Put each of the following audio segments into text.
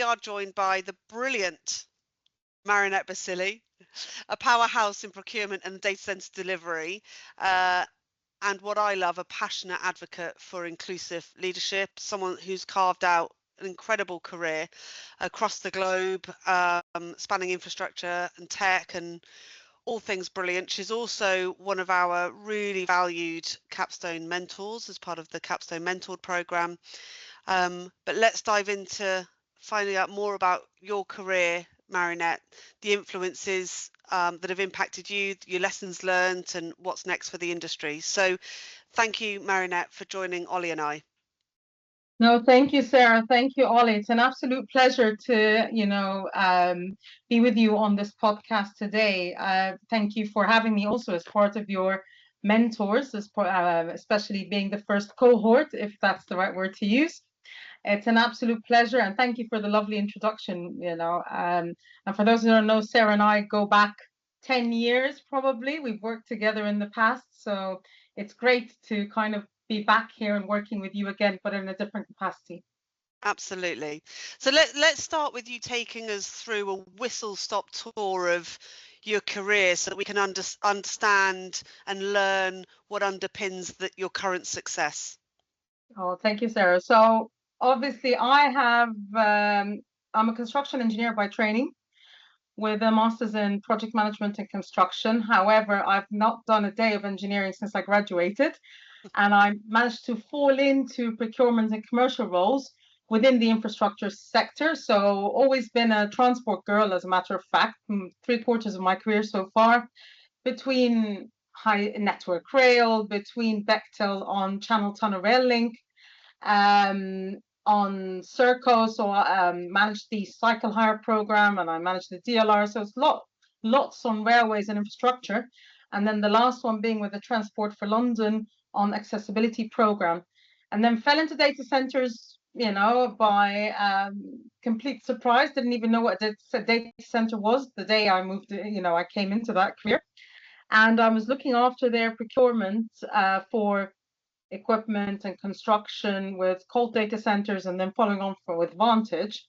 we are joined by the brilliant Marynet Basilly, a powerhouse in procurement and data center delivery, and what I love, a passionate advocate for inclusive leadership, someone who's carved out an incredible career across the globe, spanning infrastructure and tech and all things brilliant. She's also one of our really valued Capstone mentors as part of the Capstone Mentored program. But let's dive into finding out more about your career, Marynet, the influences that have impacted you, your lessons learned, and what's next for the industry. So thank you, Marynet, for joining Ollie and I. No, thank you, Sarah. Thank you, Ollie. It's an absolute pleasure to, be with you on this podcast today. Thank you for having me also as part of your mentors, especially being the first cohort, if that's the right word to use. It's an absolute pleasure, and thank you for the lovely introduction. And for those who don't know, Sarah and I go back 10 years probably. We've worked together in the past, so it's great to kind of be back here and working with you again, but in a different capacity. Absolutely. So let's start with you taking us through a whistle-stop tour of your career so that we can understand and learn what underpins your current success. Oh, thank you, Sarah. So obviously I'm a construction engineer by training with a master's in project management and construction. However, I've not done a day of engineering since I graduated, and I managed to fall into procurement and commercial roles within the infrastructure sector. So always been a transport girl, as a matter of fact, 3/4 of my career so far, between high network rail, between Bechtel on Channel Tunnel Rail Link, on Serco, so I managed the cycle hire program and I managed the DLR. So it's lots on railways and infrastructure. And then the last one being with the Transport for London on accessibility program. And then fell into data centers, by complete surprise. Didn't even know what a data center was the day I moved, I came into that career. And I was looking after their procurement for equipment and construction with cold data centers, and then following on with Vantage.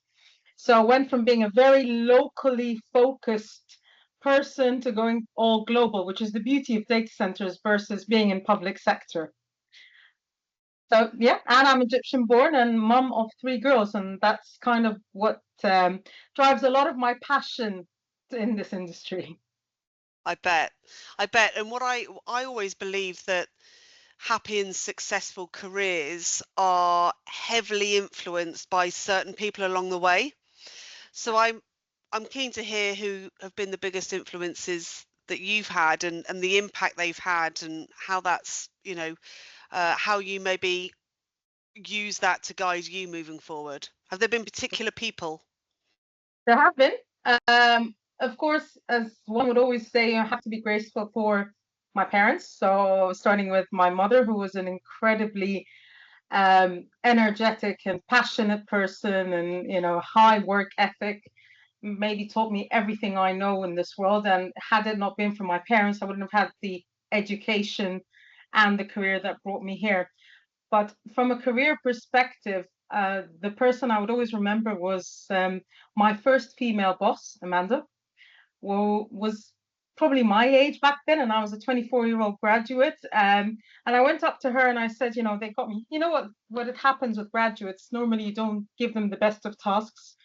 So I went from being a very locally focused person to going all global, which is the beauty of data centers versus being in public sector. So yeah, and I'm Egyptian born and mum of 3 girls, and that's kind of what drives a lot of my passion in this industry. I bet. And what I always believe that happy and successful careers are heavily influenced by certain people along the way. So I'm keen to hear who have been the biggest influences that you've had and the impact they've had, and how that's, how you maybe use that to guide you moving forward. Have there been particular people? There have been. Of course, as one would always say, I have to be grateful for my parents. So starting with my mother, who was an incredibly energetic and passionate person, and high work ethic, maybe taught me everything I know in this world. And had it not been for my parents, I wouldn't have had the education and the career that brought me here. But from a career perspective, the person I would always remember was my first female boss, Amanda, who was probably my age back then, and I was a 24-year-old graduate. And I went up to her and I said, they got me. You know what it happens with graduates? Normally, you don't give them the best of tasks.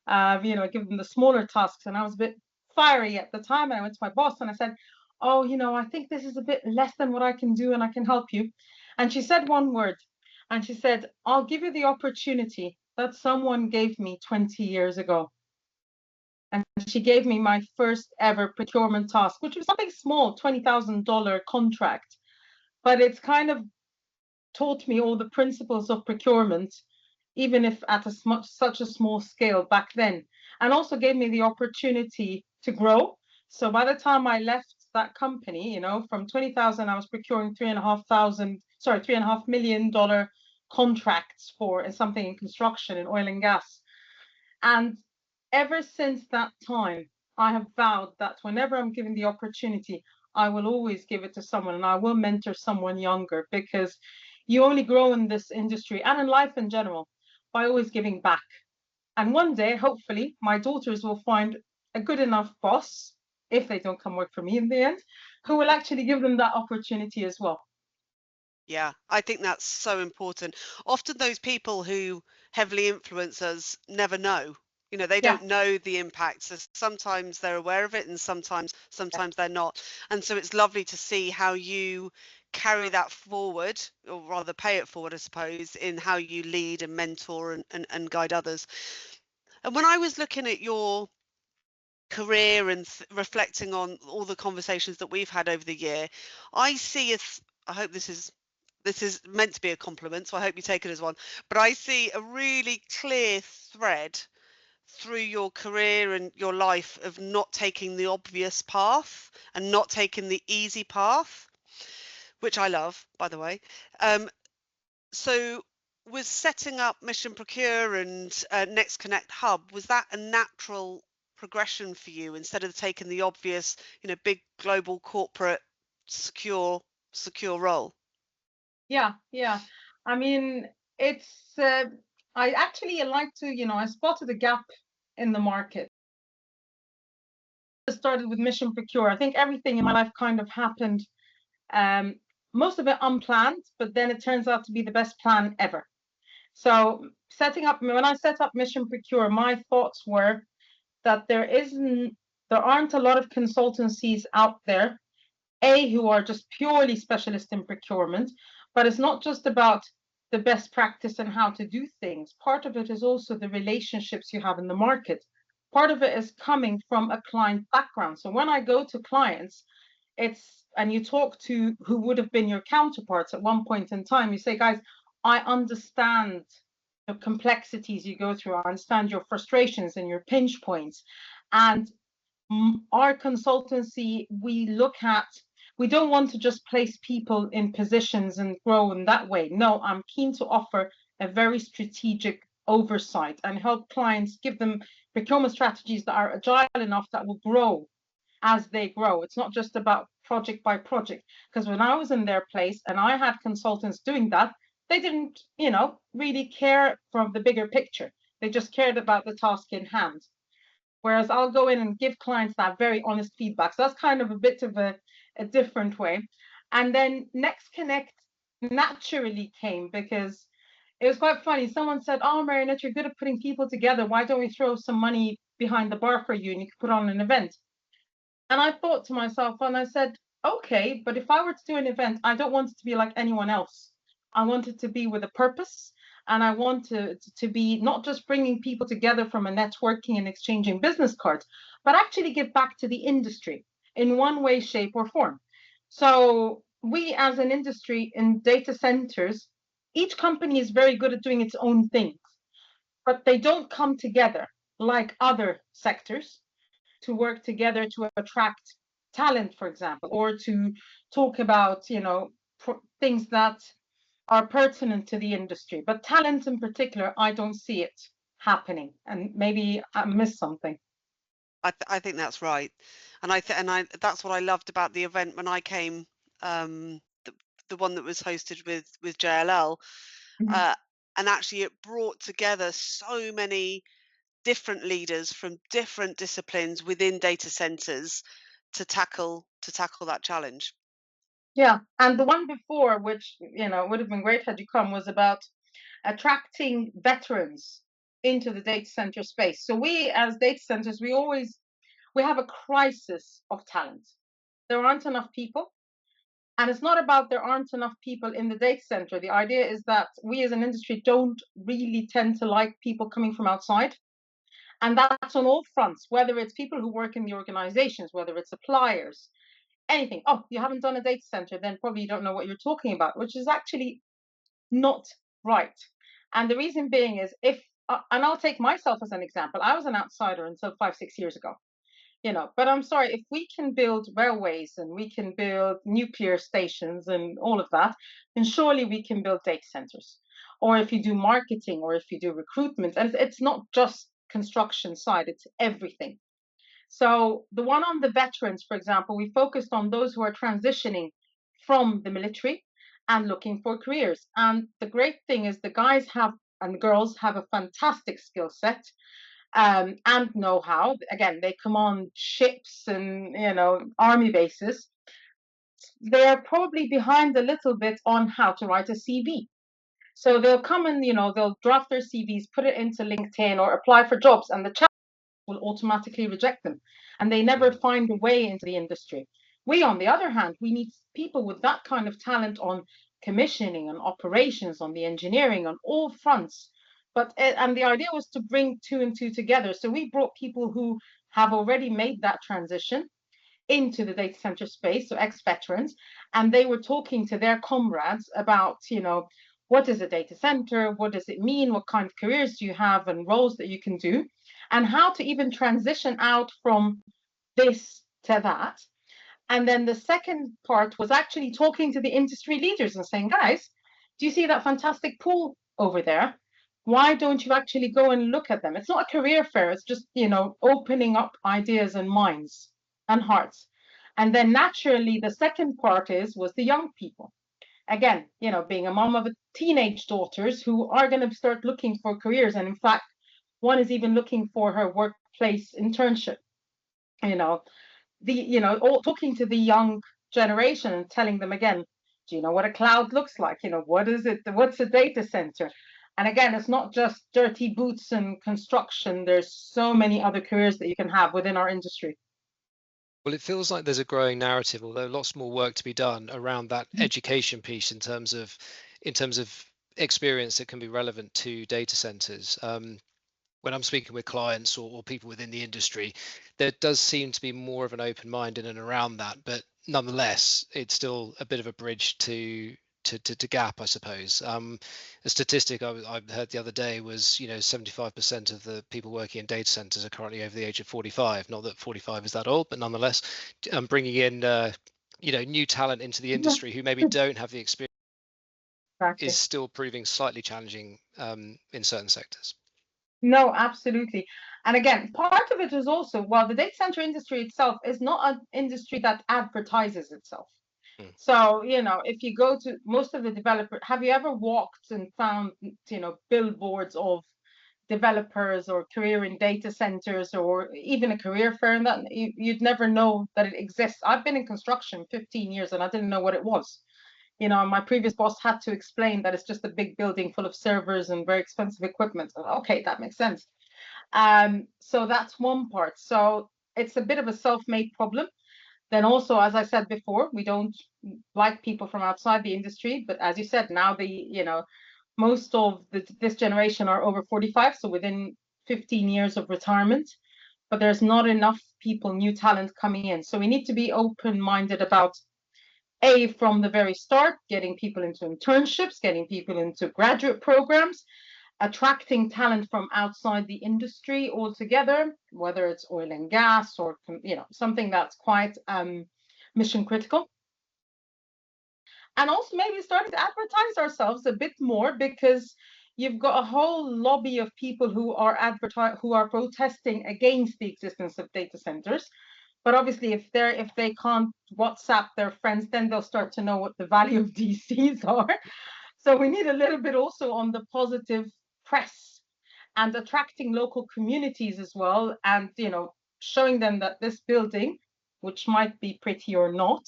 Give them the smaller tasks. And I was a bit fiery at the time. And I went to my boss and I said, oh, I think this is a bit less than what I can do, and I can help you. And she said one word, and she said, I'll give you the opportunity that someone gave me 20 years ago. And she gave me my first ever procurement task, which was something small, $20,000 contract. But it's kind of taught me all the principles of procurement, even if at such a small scale back then, and also gave me the opportunity to grow. So by the time I left that company, from 20,000, I was procuring $3.5 million contracts for something in construction in oil and gas. And ever since that time, I have vowed that whenever I'm given the opportunity, I will always give it to someone, and I will mentor someone younger, because you only grow in this industry and in life in general by always giving back. And one day, hopefully, my daughters will find a good enough boss, if they don't come work for me in the end, who will actually give them that opportunity as well. Yeah, I think that's so important. Often those people who heavily influence us never know. You know, they Yeah, don't know the impacts. So sometimes they're aware of it and yeah, sometimes they're not. And so it's lovely to see how you carry that forward, or rather pay it forward, I suppose, in how you lead and mentor and guide others. And when I was looking at your career and reflecting on all the conversations that we've had over the year, I see as I hope this is meant to be a compliment, so I hope you take it as one. But I see a really clear thread through your career and your life of not taking the obvious path and not taking the easy path, which I love, by the way. So was setting up Mission Procure and Next Connect Hub, was that a natural progression for you instead of taking the obvious, big global corporate secure secure role? yeah, yeah. I mean, it's, I actually like to, I spotted a gap in the market. I started with Mission Procure. I think everything in my life kind of happened, um, most of it unplanned, but then it turns out to be the best plan ever. So when I set up Mission Procure, my thoughts were that there aren't a lot of consultancies out there, who are just purely specialist in procurement, but it's not just about the best practice and how to do things. Part of it is also the relationships you have in the market. Part of it is coming from a client background. So when I go to clients, and you talk to who would have been your counterparts at one point in time, you say, guys, I understand the complexities you go through. I understand your frustrations and your pinch points. And our consultancy, we don't want to just place people in positions and grow in that way. No, I'm keen to offer a very strategic oversight and help clients, give them procurement strategies that are agile enough that will grow as they grow. It's not just about project by project. Because when I was in their place and I had consultants doing that, they didn't, really care for the bigger picture. They just cared about the task in hand. Whereas I'll go in and give clients that very honest feedback. So that's kind of a bit of a different way. And then Next Connect naturally came because it was quite funny. Someone said, "Oh, Marynet, you're good at putting people together. Why don't we throw some money behind the bar for you and you could put on an event?" And I thought to myself, and I said, okay, but if I were to do an event, I don't want it to be like anyone else. I want it to be with a purpose. And I want to be not just bringing people together from a networking and exchanging business cards, but actually give back to the industry in one way, shape, or form. So we as an industry in data centers, each company is very good at doing its own things, but they don't come together like other sectors to work together to attract talent, for example, or to talk about, things that are pertinent to the industry. But talent in particular, I don't see it happening. And maybe I missed something. I think that's right, and I that's what I loved about the event when I came, the one that was hosted with JLL, Mhm. uh, and actually it brought together so many different leaders from different disciplines within data centers to tackle that challenge. Yeah. And the one before, which, would have been great had you come, was about attracting veterans into the data center space. So we as data centers, we have a crisis of talent. There aren't enough people. And it's not about there aren't enough people in the data center. The idea is that we as an industry don't really tend to like people coming from outside. And that's on all fronts, whether it's people who work in the organizations, whether it's suppliers, anything. Oh, you haven't done a data center, then probably you don't know what you're talking about, which is actually not right. And the reason being is and I'll take myself as an example. I was an outsider until 5, 6 years ago. But I'm sorry, if we can build railways and we can build nuclear stations and all of that, then surely we can build data centers. Or if you do marketing or if you do recruitment, and it's not just construction side, it's everything. So the one on the veterans, for example, we focused on those who are transitioning from the military and looking for careers. And the great thing is the guys have and girls have a fantastic skill set, and know-how. Again, they command ships and army bases. They're probably behind a little bit on how to write a CV. So they'll come and they'll draft their CVs, put it into LinkedIn or apply for jobs, and the chat will automatically reject them, and they never find a way into the industry. We, on the other hand, we need people with that kind of talent on commissioning and operations, on the engineering, on all fronts. But and the idea was to bring two and two together. So we brought people who have already made that transition into the data center space, so ex-veterans, and they were talking to their comrades about, what is a data center? What does it mean? What kind of careers do you have and roles that you can do? And how to even transition out from this to that. And then the second part was actually talking to the industry leaders and saying, guys, do you see that fantastic pool over there? Why don't you actually go and look at them? It's not a career fair. It's just, opening up ideas and minds and hearts. And then naturally, the second part was the young people. Again, being a mom of teenage daughters who are going to start looking for careers. And in fact, one is even looking for her workplace internship, talking to the young generation and telling them again, do you know what a cloud looks like? What is it? What's a data center? And again, it's not just dirty boots and construction. There's so many other careers that you can have within our industry. Well, it feels like there's a growing narrative, although lots more work to be done around that education piece in terms of experience that can be relevant to data centers. When I'm speaking with clients or people within the industry, there does seem to be more of an open mind in and around that, but nonetheless, it's still a bit of a bridge to gap, I suppose. A statistic I heard the other day was, 75% of the people working in data centers are currently over the age of 45. Not that 45 is that old, but nonetheless, bringing in, new talent into the industry who maybe don't have the experience Exactly. is still proving slightly challenging in certain sectors. No, absolutely. And again, part of it is also, well, the data center industry itself is not an industry that advertises itself. So, if you go to most of the developers, have you ever walked and found, billboards of developers or career in data centers or even a career fair, and that you'd never know that it exists? I've been in construction 15 years and I didn't know what it was. My previous boss had to explain that it's just a big building full of servers and very expensive equipment. Okay, that makes sense. So that's one part. So it's a bit of a self-made problem. Then also, as I said before, we don't like people from outside the industry. But as you said, now most of this generation are over 45, so within 15 years of retirement. But there's not enough people, new talent coming in. So we need to be open-minded about from the very start, getting people into internships, getting people into graduate programs, attracting talent from outside the industry altogether, whether it's oil and gas or something that's quite mission critical. And also maybe starting to advertise ourselves a bit more, because you've got a whole lobby of people who are protesting against the existence of data centers. But obviously, if they can't WhatsApp their friends, then they'll start to know what the value of DCs are. So we need a little bit also on the positive press and attracting local communities as well, and showing them that this building, which might be pretty or not,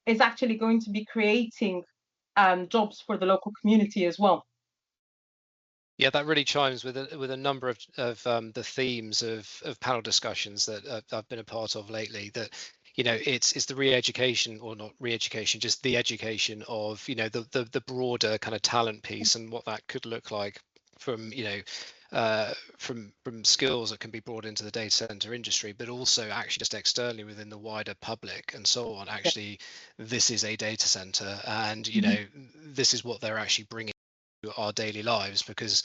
is actually going to be creating jobs for the local community as well. Yeah, that really chimes with a number of the themes of panel discussions that I've been a part of lately. That it's the re-education, or not re-education, just the education of the broader kind of talent piece and what that could look like from from skills that can be brought into the data center industry, but also actually just externally within the wider public and so on. Actually, this is a data center, and this is what they're actually bringing our daily lives, because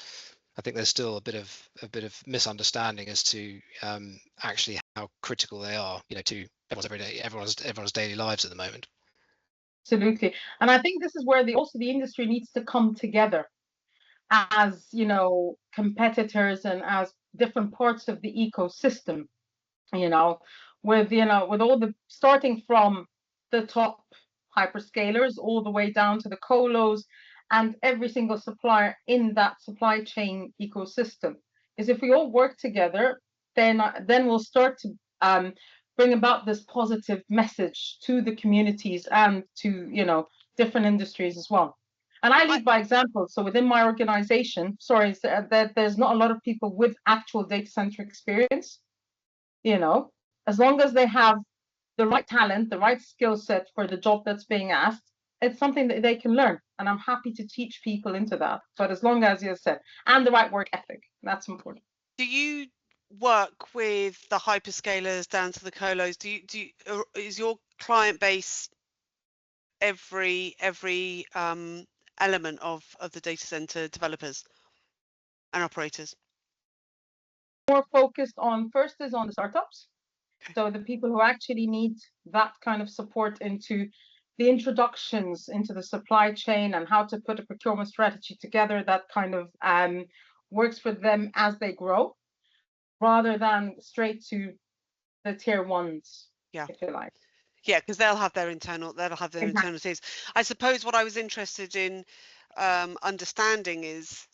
I think there's still a bit of misunderstanding as to actually how critical they are, to everyone's daily lives at the moment. Absolutely. And I think this is where the industry needs to come together as competitors and as different parts of the ecosystem, with all the starting from the top hyperscalers all the way down to the colos and every single supplier in that supply chain ecosystem. Is if we all work together, then we'll start to bring about this positive message to the communities and to, you know, different industries as well. And I lead by example. So within my organization, sorry, that there's not a lot of people with actual data center experience. You know, as long as they have the right talent, the right skill set for the job that's being asked, it's something that they can learn. And I'm happy to teach people into that. But as long as you said, and the right work ethic, that's important. Do you work with the hyperscalers down to the colos? Is your client base every element of the data center developers and operators? More focused on, first is on the startups. Okay. So the people who actually need that kind of support into the introductions into the supply chain and how to put a procurement strategy together that kind of works for them as they grow, rather than straight to the tier ones, yeah, if you like. Yeah, because they'll have their internal internal teams. I suppose what I was interested in understanding is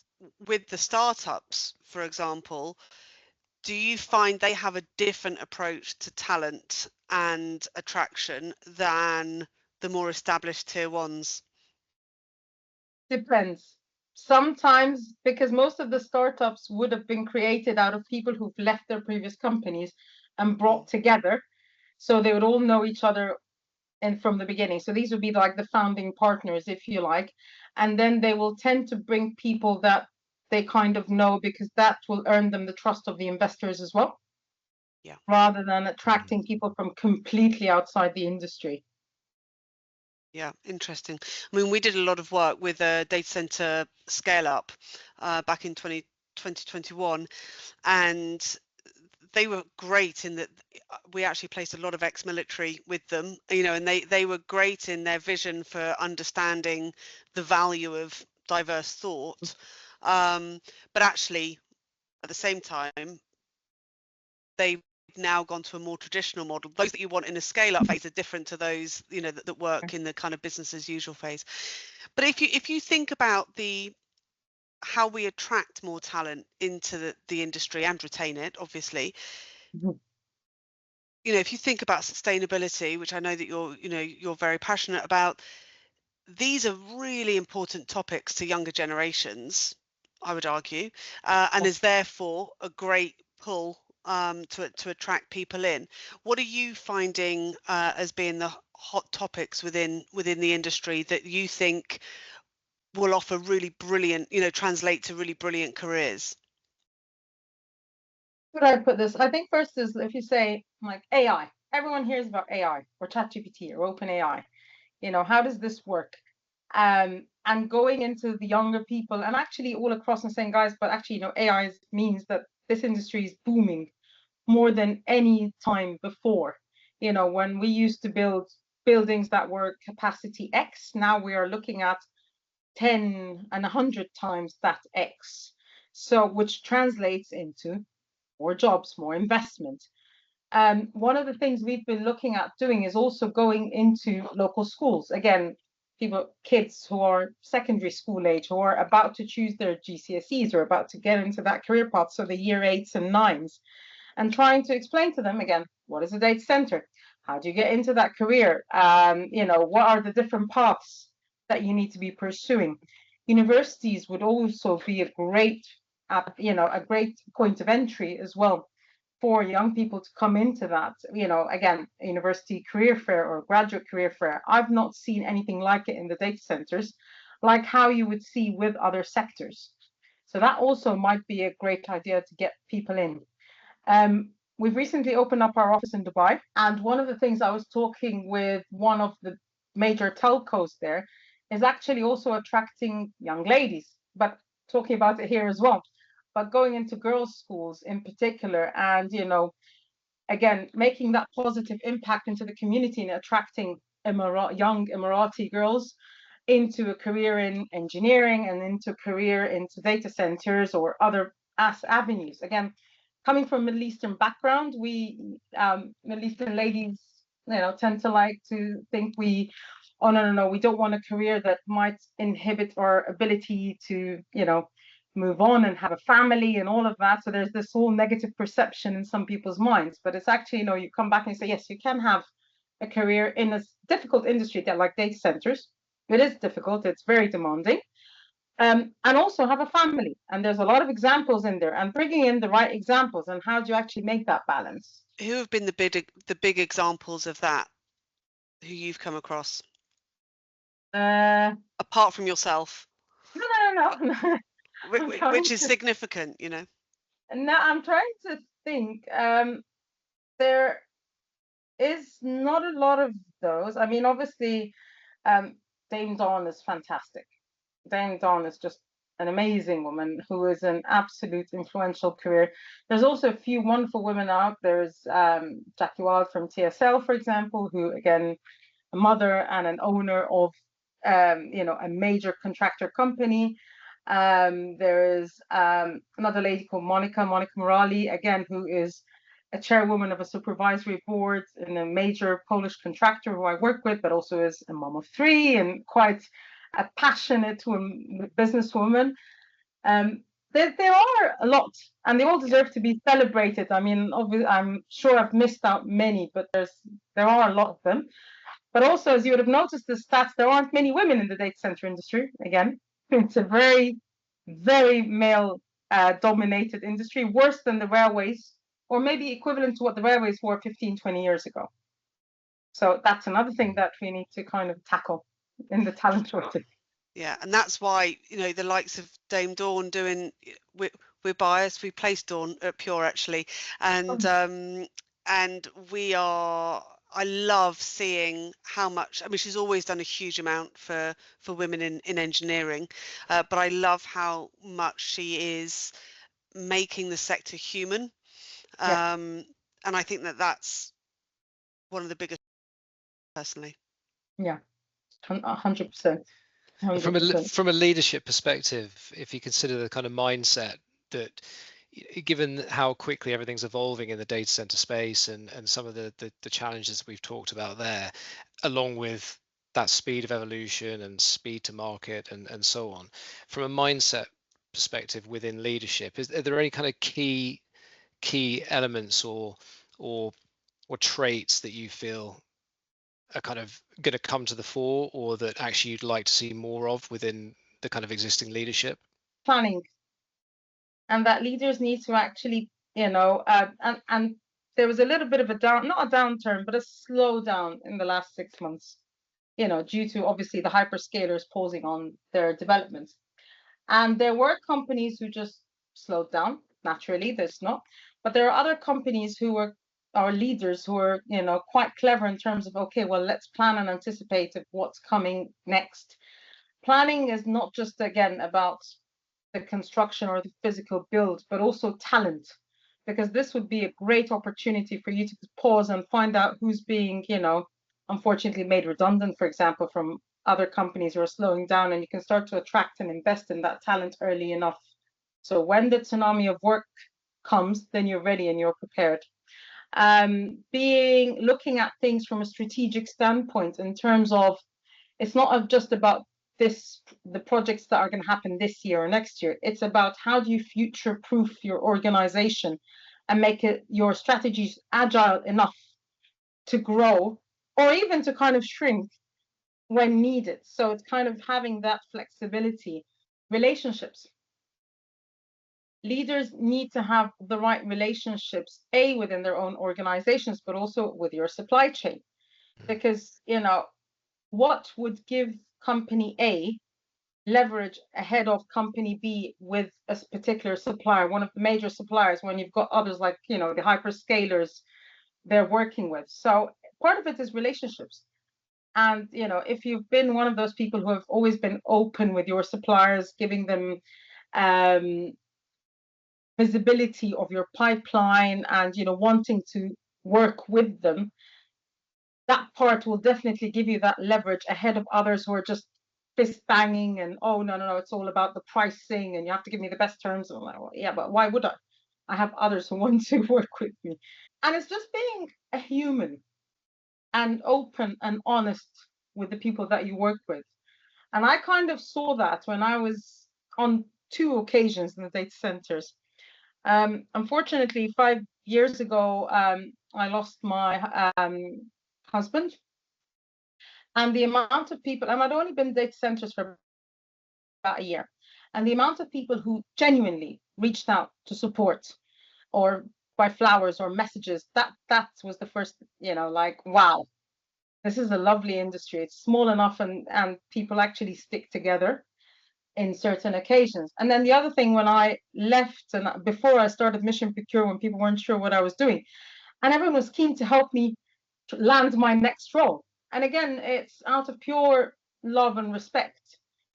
with the startups, for example, do you find they have a different approach to talent and attraction than the more established tier ones? Depends. Sometimes, because most of the startups would have been created out of people who've left their previous companies and brought together, so they would all know each other and from the beginning. So these would be like the founding partners, if you like, and then they will tend to bring people that they kind of know, because that will earn them the trust of the investors as well. Yeah. Rather than attracting people from completely outside the industry. Yeah, interesting. I mean, we did a lot of work with a data center scale up back in 2021, and they were great in that we actually placed a lot of ex-military with them, you know, and they were great in their vision for understanding the value of diverse thought. But actually, at the same time, they've now gone to a more traditional model. Those that you want in a scale-up phase are different to those, you know, that work in the kind of business as usual phase. But if you think about how we attract more talent into the industry and retain it, obviously, you know, if you think about sustainability, which I know that you're very passionate about, these are really important topics to younger generations, I would argue, and is therefore a great pull to attract people in. What are you finding as being the hot topics within the industry that you think will offer really brilliant, you know, translate to really brilliant careers? Would I put this? I think first is, if you say like AI, everyone hears about AI or ChatGPT or OpenAI. You know, how does this work? And going into the younger people and actually all across and saying, guys, but actually, you know, AI means that this industry is booming more than any time before. You know, when we used to build buildings that were capacity X, now we are looking at 10 and 100 times that X. So, which translates into more jobs, more investment. One of the things we've been looking at doing is also going into local schools. Again, kids who are secondary school age, who are about to choose their GCSEs or about to get into that career path, so the year 8s and 9s, and trying to explain to them again, what is a data center? How do you get into that career? You know, what are the different paths that you need to be pursuing? Universities would also be a great, you know, a great point of entry as well for young people to come into that. You know, again, university career fair or graduate career fair. I've not seen anything like it in the data centers, like how you would see with other sectors. So that also might be a great idea to get people in. We've recently opened up our office in Dubai, and one of the things I was talking with one of the major telcos there is actually also attracting young ladies, but talking about it here as well, but going into girls' schools in particular, and, you know, again, making that positive impact into the community and attracting young Emirati girls into a career in engineering and into a career into data centers or other avenues. Again, coming from Middle Eastern background, we Middle Eastern ladies, you know, tend to like to think we oh no, we don't want a career that might inhibit our ability to, move on and have a family and all of that. So there's this whole negative perception in some people's minds, but it's actually, you come back and you say, yes, you can have a career in a difficult industry that like data centers. It is difficult, it's very demanding. And also have a family. And there's a lot of examples in there, and bringing in the right examples and how do you actually make that balance. Who have been the big examples of that, who you've come across? Apart from yourself. No. Which is significant, No, I'm trying to think. There is not a lot of those. I mean, obviously, Dame Dawn is fantastic. Dame Dawn is just an amazing woman who is an absolute influential career. There's also a few wonderful women out. There's Jackie Wild from TSL, for example, who, again, a mother and an owner of a major contractor company. There is another lady called Monica Morali, again, who is a chairwoman of a supervisory board in a major Polish contractor who I work with, but also is a mom of 3 and quite a passionate businesswoman. There are a lot, and they all deserve to be celebrated. I mean, obviously, I'm sure I've missed out many, but there are a lot of them. But also, as you would have noticed the stats, there aren't many women in the data center industry. Again, it's a very, very male dominated industry, worse than the railways, or maybe equivalent to what the railways were 15, 20 years ago. So that's another thing that we need to kind of tackle in the talent shortage. Yeah, and that's why, the likes of Dame Dawn doing, we're biased, we placed Dawn at Pure actually, and I love seeing how much, I mean, she's always done a huge amount for women in engineering, but I love how much she is making the sector human. And I think that's one of the biggest, personally. Yeah, 100%. From a leadership perspective, if you consider the kind of mindset that, given how quickly everything's evolving in the data center space and some of the challenges we've talked about there, along with that speed of evolution and speed to market and so on, from a mindset perspective within leadership, are there any kind of key elements or traits that you feel are kind of going to come to the fore, or that actually you'd like to see more of within the kind of existing leadership? Planning. And that leaders need to actually, and there was a little bit of not a downturn, but a slowdown in the last 6 months, due to obviously the hyperscalers pausing on their developments. And there were companies who just slowed down. Naturally, there's not. But there are other companies who are leaders who are, quite clever in terms of, okay, well, let's plan and anticipate of what's coming next. Planning is not just, again, about the construction or the physical build, but also talent, because this would be a great opportunity for you to pause and find out who's being, unfortunately made redundant, for example, from other companies who are slowing down, and you can start to attract and invest in that talent early enough. So when the tsunami of work comes, then you're ready and you're prepared. Looking at things from a strategic standpoint in terms of, it's not just about the projects that are going to happen this year or next year. It's about how do you future-proof your organization and make your strategies agile enough to grow, or even to kind of shrink when needed. So it's kind of having that flexibility. Relationships. Leaders need to have the right relationships, within their own organizations, but also with your supply chain. Because, what would give company A leverage ahead of company B with a particular supplier, one of the major suppliers, when you've got others like, the hyperscalers they're working with? So part of it is relationships. And, if you've been one of those people who have always been open with your suppliers, giving them visibility of your pipeline and, wanting to work with them, that part will definitely give you that leverage ahead of others who are just fist banging and, oh, no, it's all about the pricing and you have to give me the best terms. And I'm like, well, yeah, but why would I? I have others who want to work with me. And it's just being a human and open and honest with the people that you work with. And I kind of saw that when I was on 2 occasions in the data centers. Unfortunately, 5 years ago, I lost my husband, and the amount of people, and I'd only been in data centers for about a year, and the amount of people who genuinely reached out to support or by flowers or messages, that was the first, like, wow, this is a lovely industry. It's small enough, and people actually stick together in certain occasions. And then the other thing, when I left and before I started Mission Procure, when people weren't sure what I was doing, and everyone was keen to help me land my next role. And again, it's out of pure love and respect.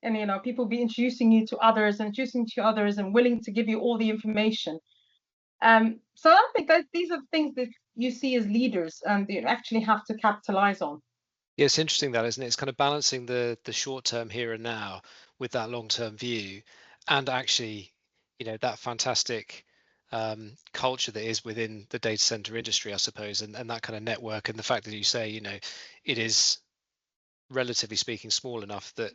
And people be introducing you to others and willing to give you all the information. So I think that these are the things that you see as leaders and you actually have to capitalize on. Yeah, it's interesting that, isn't it? It's kind of balancing the short term here and now with that long term view, and actually, that fantastic culture that is within the data center industry, I suppose, and that kind of network, and the fact that you say, it is relatively speaking small enough that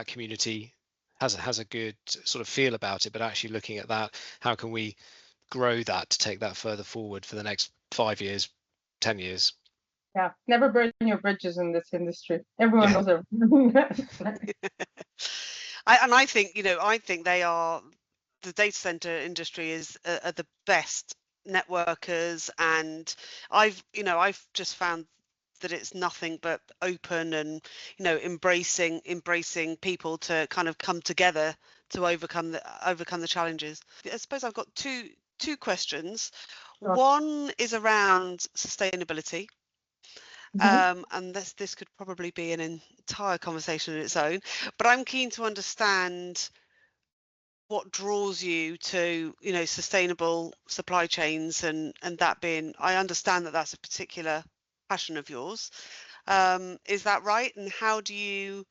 community has a good sort of feel about it, but actually looking at that, how can we grow that to take that further forward for the next 5 years, 10 years? Yeah, never burn your bridges in this industry. Everyone knows everything. I think, the data center industry are the best networkers, and I've just found that it's nothing but open and embracing people to kind of come together to overcome the challenges. I suppose I've got two questions. Sure. One is around sustainability. And this could probably be an entire conversation in its own, but I'm keen to understand what draws you to sustainable supply chains, and that being, I understand that that's a particular passion of yours. Is that right? And how does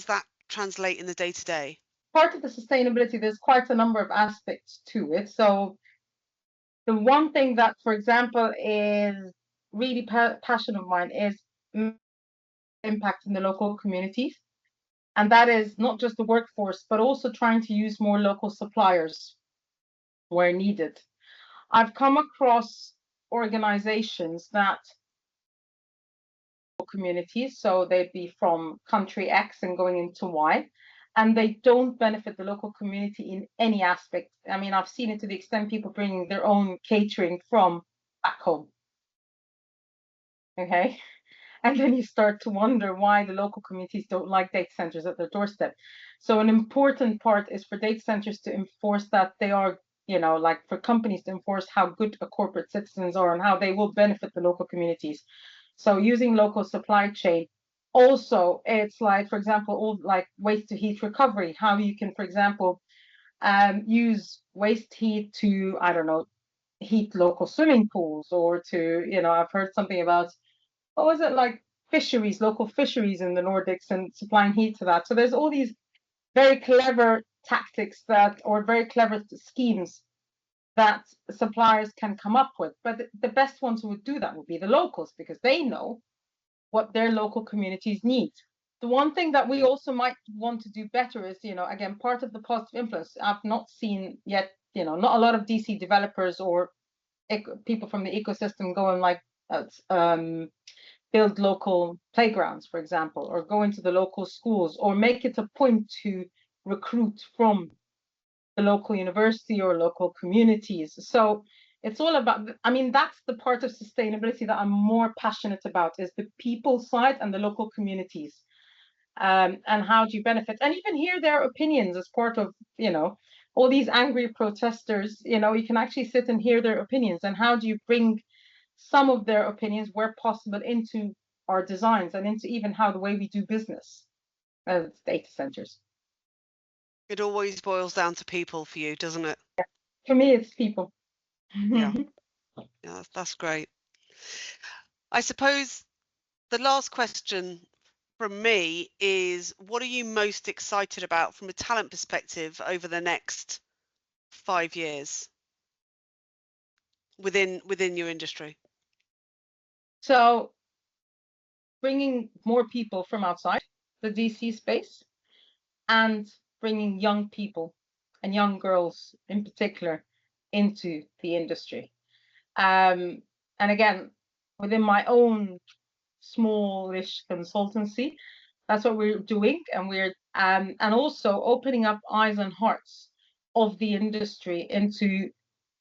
that translate in the day-to-day? Part of the sustainability, there's quite a number of aspects to it. So the one thing that, for example, is really passion of mine is impact in the local communities. And that is not just the workforce, but also trying to use more local suppliers where needed. I've come across organizations that communities, so they'd be from country X and going into Y, and they don't benefit the local community in any aspect. I mean, I've seen it to the extent people bringing their own catering from back home. Okay. And then you start to wonder why the local communities don't like data centers at their doorstep. So an important part is for data centers to enforce that they are, like for companies to enforce how good a corporate citizens are and how they will benefit the local communities. So using local supply chain. Also, it's like, for example, all like waste to heat recovery, how you can, for example, use waste heat to, I don't know, heat local swimming pools, or to, I've heard something about, what was it, like fisheries, local fisheries in the Nordics, and supplying heat to that. So there's all these very clever tactics or very clever schemes that suppliers can come up with. But the best ones who would do that would be the locals, because they know what their local communities need. The one thing that we also might want to do better is, again, part of the positive influence. I've not seen yet, not a lot of DC developers or people from the ecosystem going like, build local playgrounds, for example, or go into the local schools, or make it a point to recruit from the local university or local communities. So it's all about, I mean, that's the part of sustainability that I'm more passionate about, is the people side and the local communities. And how do you benefit? And even hear their opinions as part of, all these angry protesters, you can actually sit and hear their opinions. And how do you bring some of their opinions, where possible, into our designs and into even how the way we do business as data centers? It always boils down to people for you, doesn't it? Yeah. For me, it's people. Yeah. Yeah, that's great. I suppose the last question from me is, what are you most excited about from a talent perspective over the next 5 years within your industry? So bringing more people from outside the DC space and bringing young people and young girls in particular into the industry. And again, within my own smallish consultancy, that's what we're doing, and we're and also opening up eyes and hearts of the industry into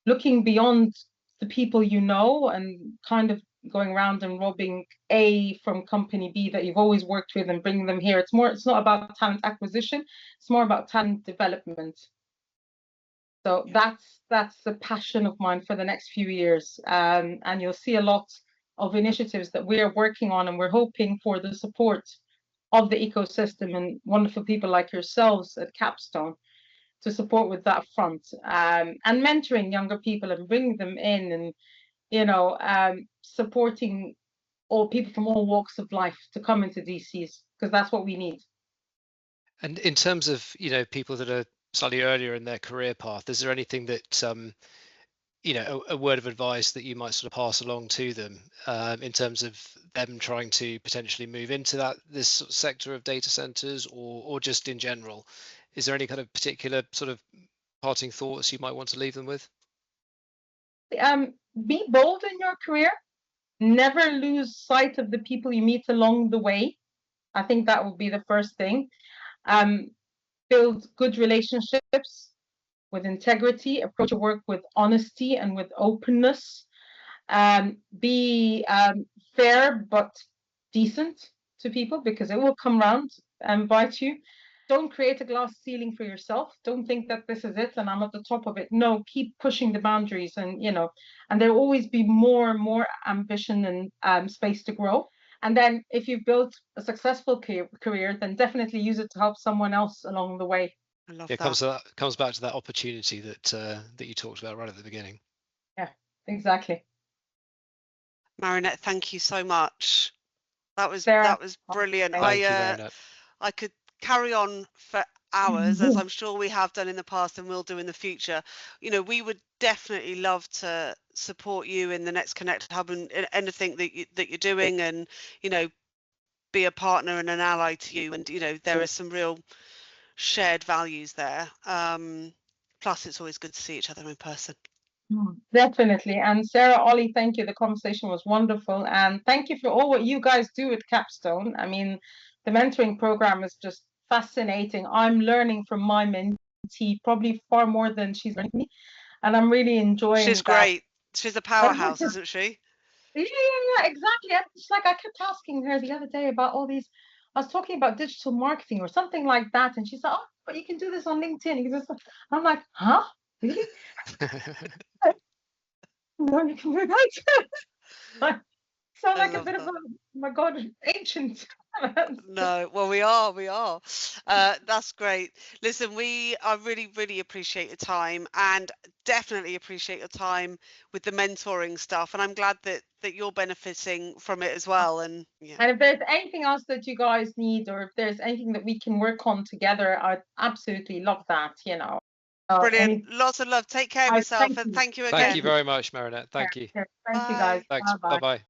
looking beyond the people you know and kind of going around and robbing A from company B that you've always worked with and bringing them here. It's not about talent acquisition, it's more about talent development. So that's the passion of mine for the next few years. And you'll see a lot of initiatives that we're working on, and we're hoping for the support of the ecosystem and wonderful people like yourselves at Capstone to support with that front, and mentoring younger people and bringing them in, and supporting all people from all walks of life to come into DCs, because that's what we need. And in terms of people that are slightly earlier in their career path, is there anything that a word of advice that you might sort of pass along to them in terms of them trying to potentially move into this sector of data centers, or just in general? Is there any kind of particular sort of parting thoughts you might want to leave them with? Be bold in your career. Never lose sight of the people you meet along the way. I think that would be the first thing. Build good relationships with integrity. Approach your work with honesty and with openness. Be fair but decent to people, because it will come round and bite you. Don't create a glass ceiling for yourself. Don't think that this is it and I'm at the top of it. No, keep pushing the boundaries, and and there'll always be more and more ambition and space to grow. And then if you've built a successful career, then definitely use it to help someone else along the way. I love It that. comes back to that opportunity that you talked about right at the beginning. Yeah, exactly. Marynet, thank you so much. That was brilliant. Thank you, Marynet. I could carry on for hours, as I'm sure we have done in the past and will do in the future. We would definitely love to support you in the next Connect Hub and anything that you're doing, and be a partner and an ally to you. And there are some real shared values there. Plus, it's always good to see each other in person. Definitely. And Sarah, Ollie, thank you. The conversation was wonderful, and thank you for all what you guys do at Capstone. I mean, the mentoring program is just fascinating. I'm learning from my mentee probably far more than she's learning me, and I'm really enjoying She's great. She's a powerhouse, isn't she? Yeah, exactly. It's like I kept asking her the other day about all these. I was talking about digital marketing or something like that, and she said, "Oh, but you can do this on LinkedIn." I'm like, "Huh? Really?" No, you can do that. Sound like a bit of oh my God, ancient. No, well, we are. That's great. Listen, I really appreciate your time, and definitely appreciate your time with the mentoring stuff. And I'm glad that you're benefiting from it as well. And and if there's anything else that you guys need, or if there's anything that we can work on together, I'd absolutely love that. Brilliant. Lots of love. Take care of yourself, and thank you again. Thank you very much, Marynet. Thank you. Thank you, guys. Thanks. Bye-bye.